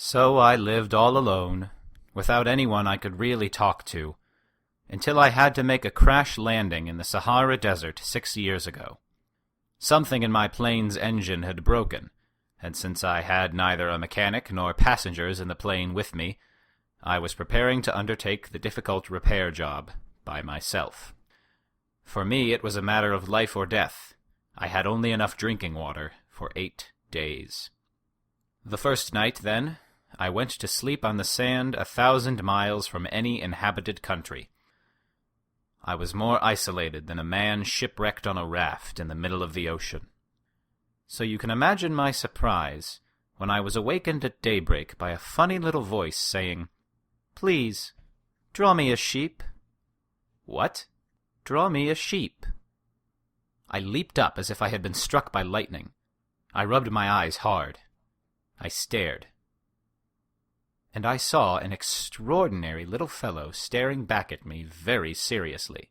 So I lived all alone, without anyone I could really talk to, until I had to make a crash landing in the Sahara Desert 6 years ago. Something in my plane's engine had broken, and since I had neither a mechanic nor passengers in the plane with me, I was preparing to undertake the difficult repair job by myself. For me, it was a matter of life or death. I had only enough drinking water for 8 days. The first night, then, I went to sleep on the sand 1,000 miles from any inhabited country. I was more isolated than a man shipwrecked on a raft in the middle of the ocean. So you can imagine my surprise when I was awakened at daybreak by a funny little voice saying, "Please, draw me a sheep." "What?" "Draw me a sheep." I leaped up as if I had been struck by lightning. I rubbed my eyes hard. I stared. And I saw an extraordinary little fellow staring back at me very seriously.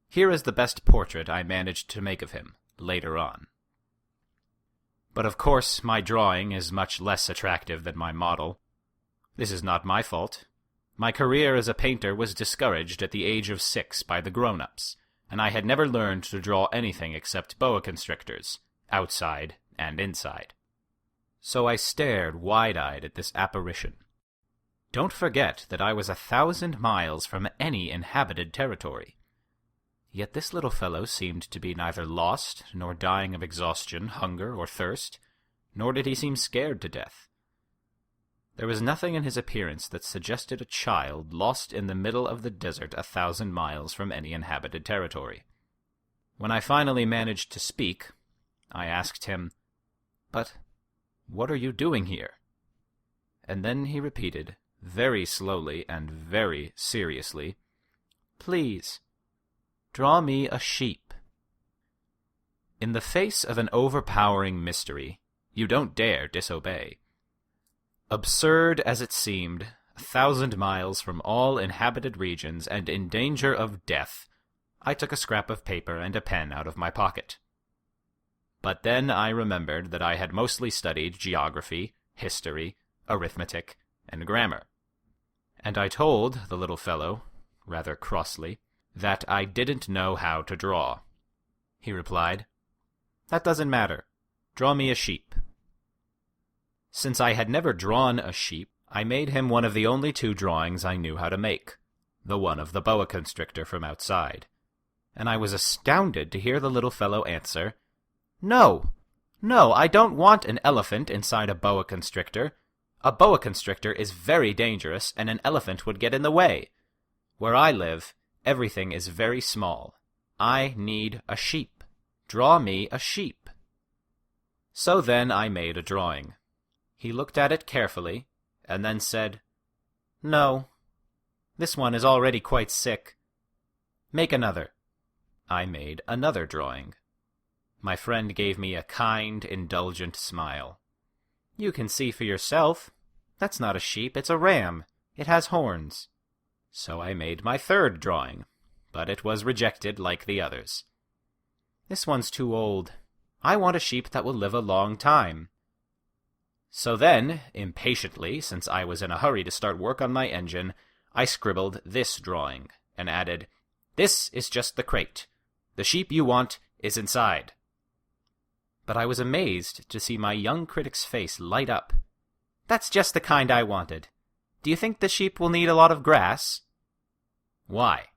Here is the best portrait I managed to make of him, later on. But of course my drawing is much less attractive than my model. This is not my fault. My career as a painter was discouraged at the age of 6 by the grown-ups, and I had never learned to draw anything except boa constrictors, outside and inside. So I stared wide-eyed at this apparition. Don't forget that I was 1,000 miles from any inhabited territory. Yet this little fellow seemed to be neither lost, nor dying of exhaustion, hunger, or thirst, nor did he seem scared to death. There was nothing in his appearance that suggested a child lost in the middle of the desert 1,000 miles from any inhabited territory. When I finally managed to speak, I asked him, "But what are you doing here?" And then he repeated, very slowly and very seriously, "Please, draw me a sheep." In the face of an overpowering mystery, you don't dare disobey. Absurd as it seemed, 1,000 miles from all inhabited regions and in danger of death, I took a scrap of paper and a pen out of my pocket. But then I remembered that I had mostly studied geography, history, arithmetic, and grammar. And I told the little fellow, rather crossly, that I didn't know how to draw. He replied, "That doesn't matter. Draw me a sheep." Since I had never drawn a sheep, I made him one of the only 2 drawings I knew how to make, the one of the boa constrictor from outside. And I was astounded to hear the little fellow answer, "No, I don't want an elephant inside a boa constrictor. A boa constrictor is very dangerous, and an elephant would get in the way. Where I live, everything is very small. I need a sheep. Draw me a sheep." So then I made a drawing. He looked at it carefully, and then said, "No, this one is already quite sick. Make another." I made another drawing. My friend gave me a kind, indulgent smile. "You can see for yourself. That's not a sheep, it's a ram. It has horns." So I made my third drawing, but it was rejected like the others. "This one's too old. I want a sheep that will live a long time." So then, impatiently, since I was in a hurry to start work on my engine, I scribbled this drawing, and added, "This is just the crate. The sheep you want is inside." But I was amazed to see my young critic's face light up. "That's just the kind I wanted. Do you think the sheep will need a lot of grass?" "Why?"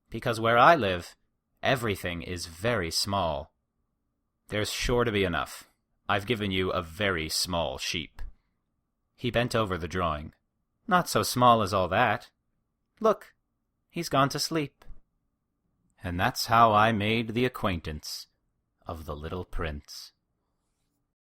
"Because where I live, everything is very small." "There's sure to be enough. I've given you a very small sheep." He bent over the drawing. "Not so small as all that. Look, he's gone to sleep." And that's how I made the acquaintance of the little prince.